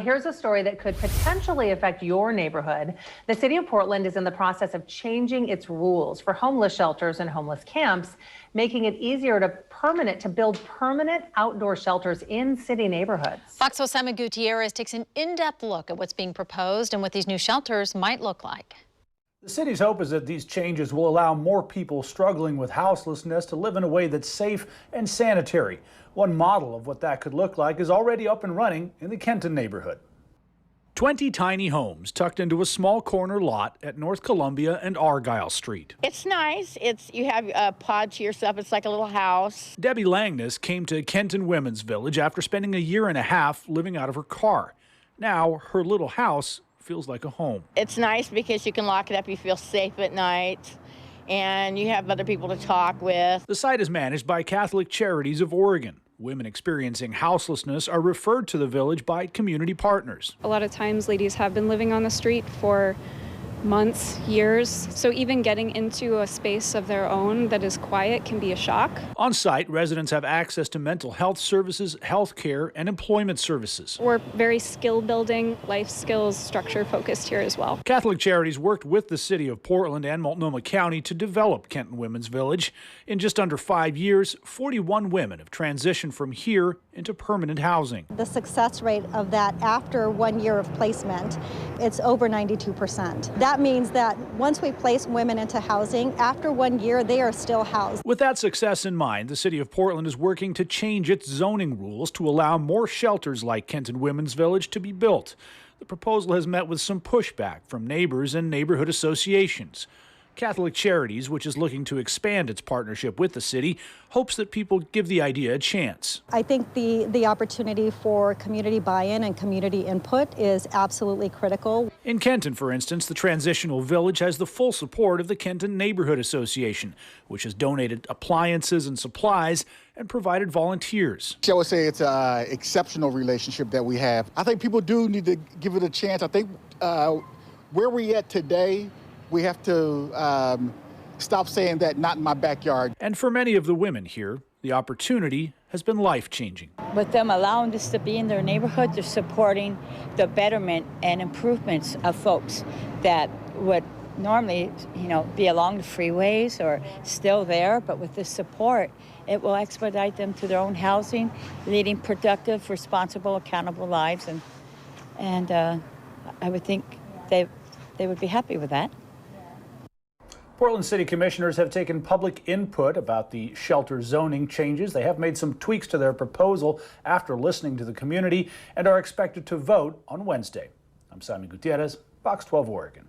Here's a story that could potentially affect your neighborhood. The city of Portland is in the process of changing its rules for homeless shelters and homeless camps, making it easier to build permanent outdoor shelters in city neighborhoods. Fox 7 Gutierrez takes an in-depth look at what's being proposed and what these new shelters might look like. The city's hope is that these changes will allow more people struggling with houselessness to live in a way that's safe and sanitary. One model of what that could look like is already up and running in the Kenton neighborhood. 20 tiny homes tucked into a small corner lot at North Columbia and Argyle Street. It's nice. You have a pod to yourself. It's like a little house. Debbie Langness came to Kenton Women's Village after spending a year and a half living out of her car. Now her little house feels like a home. It's nice because you can lock it up. You feel safe at night, and you have other people to talk with. The site is managed by Catholic Charities of Oregon. Women experiencing houselessness are referred to the village by community partners. A lot of times ladies have been living on the street for months, years, so even getting into a space of their own that is quiet can be a shock. On site, residents have access to mental health services, health care, and employment services. We're very skill building, life skills, structure focused here as well. Catholic Charities worked with the city of Portland and Multnomah County to develop Kenton Women's Village. In just under 5 years, 41 women have transitioned from here into permanent housing. The success rate of that after 1 year of placement, it's over 92%. That means that once we place women into housing, after 1 year, they are still housed. With that success in mind, the city of Portland is working to change its zoning rules to allow more shelters like Kenton Women's Village to be built. The proposal has met with some pushback from neighbors and neighborhood associations. Catholic Charities, which is looking to expand its partnership with the city, hopes that people give the idea a chance. I think the opportunity for community buy-in and community input is absolutely critical. In Kenton, for instance, the transitional village has the full support of the Kenton Neighborhood Association, which has donated appliances and supplies and provided volunteers. I would say it's an exceptional relationship that we have. I think people do need to give it a chance. I think where we're at today, we have to stop saying that not in my backyard. And for many of the women here, the opportunity has been life-changing. With them allowing us to be in their neighborhood, they're supporting the betterment and improvements of folks that would normally, be along the freeways or still there, but with this support, it will expedite them to their own housing, leading productive, responsible, accountable lives, and I would think they would be happy with that. Portland City Commissioners have taken public input about the shelter zoning changes. They have made some tweaks to their proposal after listening to the community and are expected to vote on Wednesday. I'm Simon Gutierrez, Fox 12 Oregon.